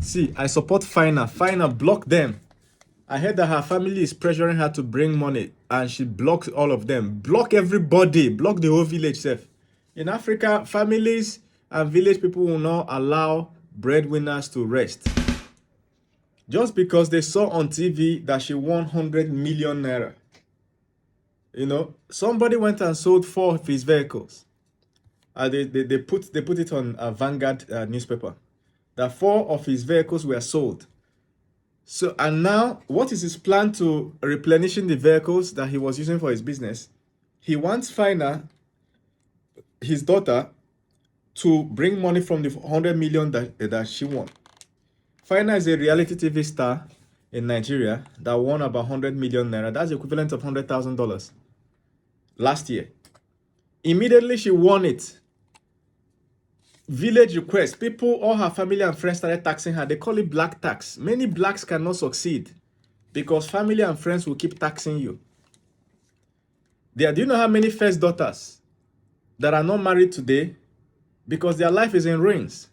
See, I support Phyna. Phyna, block them. I heard that her family is pressuring her to bring money and she blocks all of them. Block everybody. Block the whole village self. In Africa, families and village people will not allow breadwinners to rest. Just because they saw on TV that she won 100 million naira. You know, somebody went and sold 4 of his vehicles. They put it on a Vanguard newspaper. That 4 of his vehicles were sold. So, and now, what is his plan to replenishing the vehicles that he was using for his business? He wants Phyna, his daughter, to bring money from the 100 million that she won. Phyna is a reality TV star in Nigeria that won about 100 million naira. That's the equivalent of $100,000 last year. Immediately she won it. Village request. People, all her family and friends started taxing her. They call it black tax. Many blacks cannot succeed because family and friends will keep taxing you. Do you know how many first daughters that are not married today because their life is in ruins?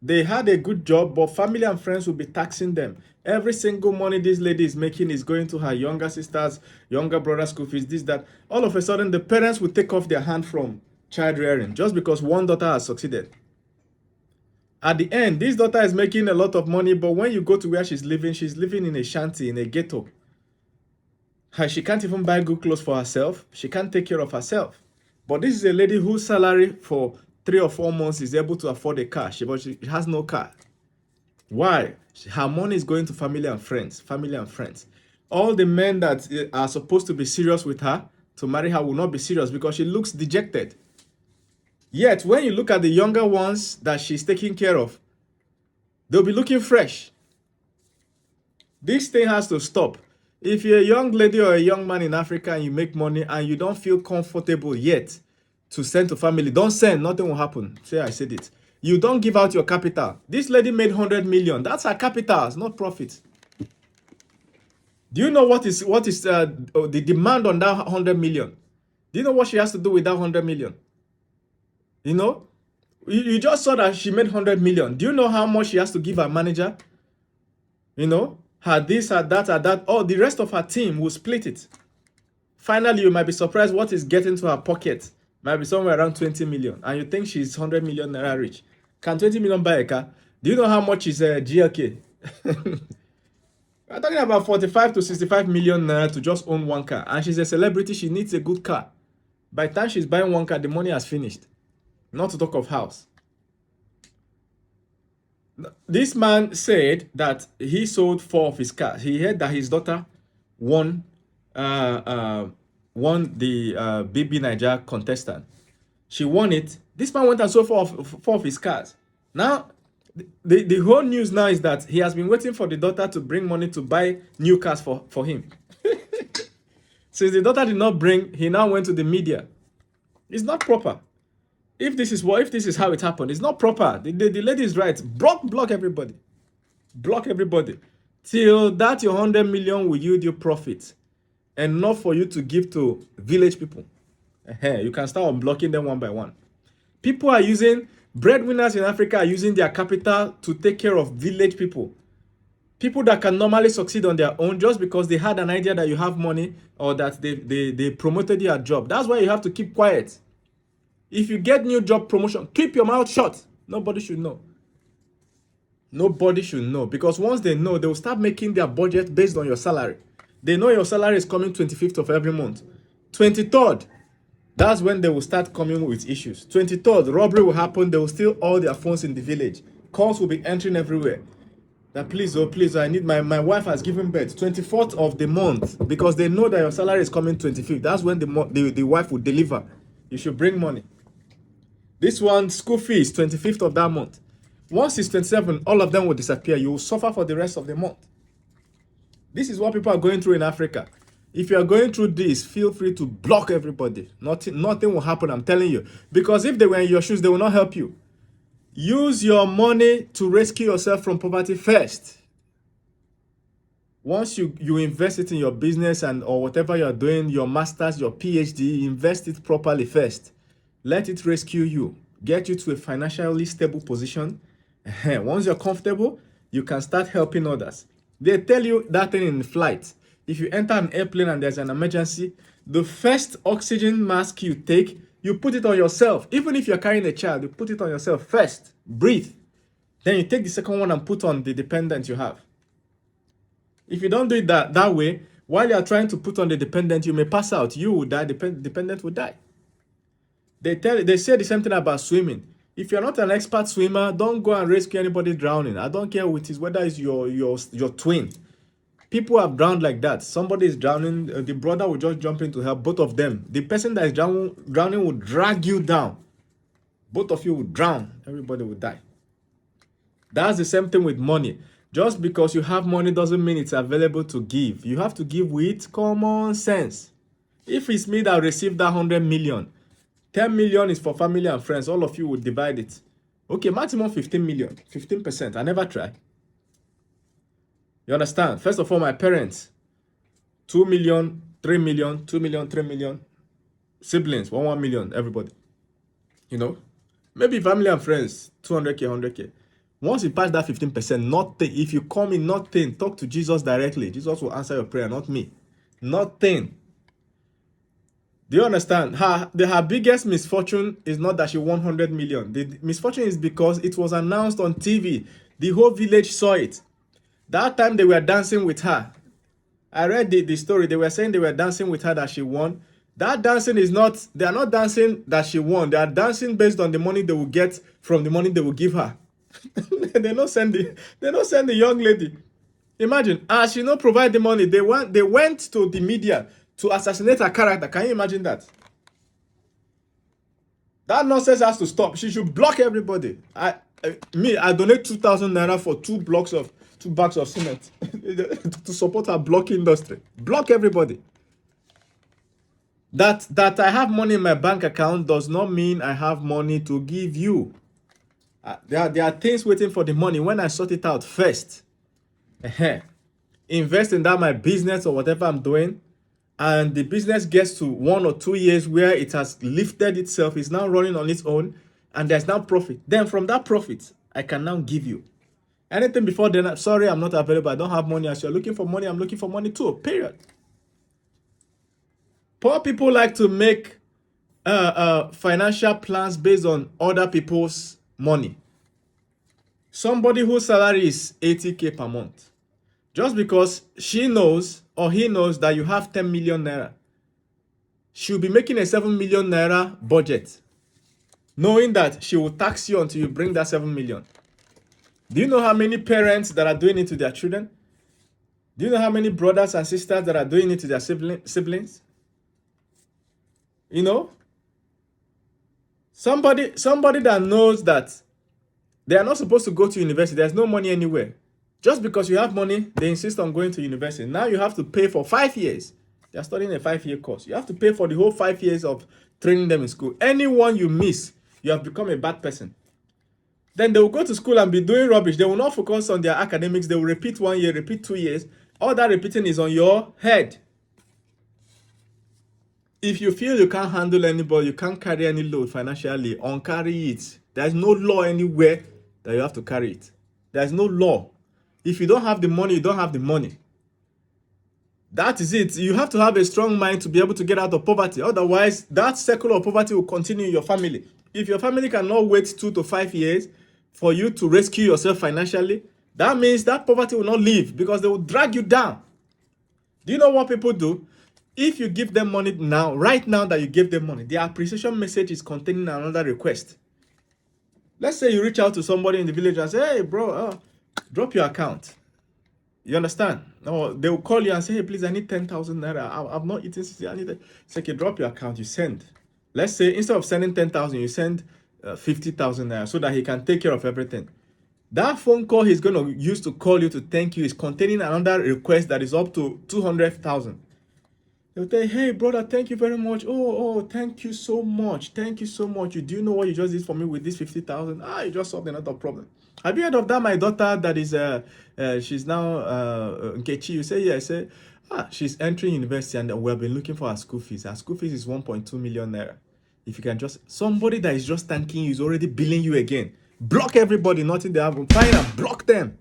They had a good job, but family and friends will be taxing them. Every single money this lady is making is going to her younger sisters, younger brothers' school fees, this, that. All of a sudden, the parents will take off their hand from child rearing just because one daughter has succeeded. At the end, this daughter is making a lot of money, but when you go to where she's living in a shanty, in a ghetto. She can't even buy good clothes for herself. She can't take care of herself. But this is a lady whose salary for 3 or 4 months is able to afford a car, but she has no car. Why? Her money is going to family and friends. Family and friends. All the men that are supposed to be serious with her, to marry her, will not be serious because she looks dejected. Yet, when you look at the younger ones that she's taking care of, they'll be looking fresh. This thing has to stop. If you're a young lady or a young man in Africa and you make money and you don't feel comfortable yet to send to family, don't send. Nothing will happen. Say I said it. You don't give out your capital. This lady made 100 million. That's her capital, it's not profit. Do you know what is the demand on that 100 million? Do you know what she has to do with that 100 million? You know, you just saw that she made 100 million. Do you know how much she has to give her manager? You know, her this, her that, her that. Oh, the rest of her team will split it. Finally, you might be surprised what is getting to her pocket. Might be somewhere around 20 million. And you think she's 100 million naira rich. Can 20 million buy a car? Do you know how much is GLK? We're talking about 45 to 65 million naira to just own one car. And she's a celebrity. She needs a good car. By the time she's buying one car, the money has finished. Not to talk of house. This man said that he sold 4 of his cars. He heard that his daughter won the BBNaija contestant. She won it. This man went and sold 4 of his cars. Now, the whole news now is that he has been waiting for the daughter to bring money to buy new cars for him. Since the daughter did not bring, he now went to the media. It's not proper. If this is how it happened, it's not proper. The lady is right. Block everybody. Block everybody. Till that your 100 million will yield you profit. Enough for you to give to village people. You can start unblocking them one by one. People are using, breadwinners in Africa are using their capital to take care of village people. People that can normally succeed on their own just because they had an idea that you have money or that they promoted your job. That's why you have to keep quiet. If you get new job promotion, keep your mouth shut. Nobody should know. Nobody should know. Because once they know, they will start making their budget based on your salary. They know your salary is coming 25th of every month. 23rd, that's when they will start coming with issues. 23rd, robbery will happen. They will steal all their phones in the village. Calls will be entering everywhere. That please, oh please, I need my wife has given birth. 24th of the month. Because they know that your salary is coming 25th. That's when the wife will deliver. You should bring money. This one, school fees, 25th of that month. Once it's 27, all of them will disappear. You will suffer for the rest of the month. This is what people are going through in Africa. If you are going through this, feel free to block everybody. Nothing will happen, I'm telling you. Because if they were in your shoes, they will not help you. Use your money to rescue yourself from poverty first. Once you invest it in your business or whatever you're doing, your master's, your PhD, invest it properly first. Let it rescue you. Get you to a financially stable position. Once you're comfortable, you can start helping others. They tell you that thing in flight. If you enter an airplane and there's an emergency, the first oxygen mask you take, you put it on yourself. Even if you're carrying a child, you put it on yourself first. Breathe. Then you take the second one and put on the dependent you have. If you don't do it that way, while you are trying to put on the dependent, you may pass out. You will die, dependent will die. They say the same thing about swimming. If you're not an expert swimmer, don't go and rescue anybody drowning. I don't care whether it's your twin. People have drowned like that. Somebody is drowning, the brother will just jump in to help both of them. The person that is drowning will drag you down. Both of you will drown. Everybody will die. That's the same thing with money. Just because you have money doesn't mean it's available to give. You have to give with common sense. If it's me that received that 100 million, 10 million is for family and friends. All of you would divide it. Okay, maximum 15 million, 15%. I never try. You understand? First of all, my parents, 2 million, 3 million, 2 million, 3 million. Siblings, 1 million, everybody. You know? Maybe family and friends, 200K, 100K. Once you pass that 15%, nothing. If you come in nothing, talk to Jesus directly. Jesus will answer your prayer, not me. Nothing. Do you understand? Her biggest misfortune is not that she won 100 million. The misfortune is because it was announced on TV. The whole village saw it. That time they were dancing with her. I read the story. They were saying they were dancing with her that she won. That dancing is not, they are not dancing that she won. They are dancing based on the money they will get from the money they will give her. They don't send the young lady. Imagine, as she not provide the money, they went to the media to assassinate her character. Can you imagine that? That nonsense has to stop. She should block everybody. I donate 2,000 naira for 2 bags of cement to support her block industry. Block everybody. That I have money in my bank account does not mean I have money to give you. There are things waiting for the money when I sort it out first. Invest in that my business or whatever I'm doing, and the business gets to 1 or 2 years where it has lifted itself, is now running on its own, and there's now profit. Then from that profit, I can now give you. Anything before then, sorry, I'm not available. I don't have money. As you're looking for money, I'm looking for money too. Period. Poor people like to make financial plans based on other people's money. Somebody whose salary is 80K per month, just because she knows or he knows that you have 10 million naira, she'll be making a 7 million naira budget, knowing that she will tax you until you bring that 7 million. Do you know how many parents that are doing it to their children? Do you know how many brothers and sisters that are doing it to their siblings? You know, somebody that knows that they are not supposed to go to university. There's no money anywhere. Just because you have money, they insist on going to university. Now you have to pay for 5 years. They are studying a 5-year course. You have to pay for the whole 5 years of training them in school. Anyone you miss, you have become a bad person. Then they will go to school and be doing rubbish. They will not focus on their academics. They will repeat 1 year, repeat 2 years. All that repeating is on your head. If you feel you can't handle anybody, you can't carry any load financially, uncarry it. There's no law anywhere that you have to carry it. There's no law. If you don't have the money, you don't have the money. That is it. You have to have a strong mind to be able to get out of poverty. Otherwise, that circle of poverty will continue in your family. If your family cannot wait 2 to 5 years for you to rescue yourself financially, that means that poverty will not leave because they will drag you down. Do you know what people do? If you give them money now, right now that you give them money, their appreciation message is containing another request. Let's say you reach out to somebody in the village and say, hey, bro, drop your account. You understand? Or they will call you and say, hey, please, I need 10,000 naira. I've not eaten since I need it. It's like you drop your account, you send. Let's say instead of sending 10,000, you send 50,000 naira so that he can take care of everything. That phone call he's going to use to call you to thank you is containing another request that is up to 200,000. They'll say, hey, brother, thank you very much. Oh, thank you so much. Thank you so much. Do you know what you just did for me with this 50,000? You just solved another problem. Have you heard of that? My daughter that is, she's now Nkechi. You say, yeah. I say, she's entering university and we have been looking for her school fees. Her school fees is 1.2 million naira. If you can just, somebody that is just thanking you is already billing you again. Block everybody, nothing they have. Fine, block them.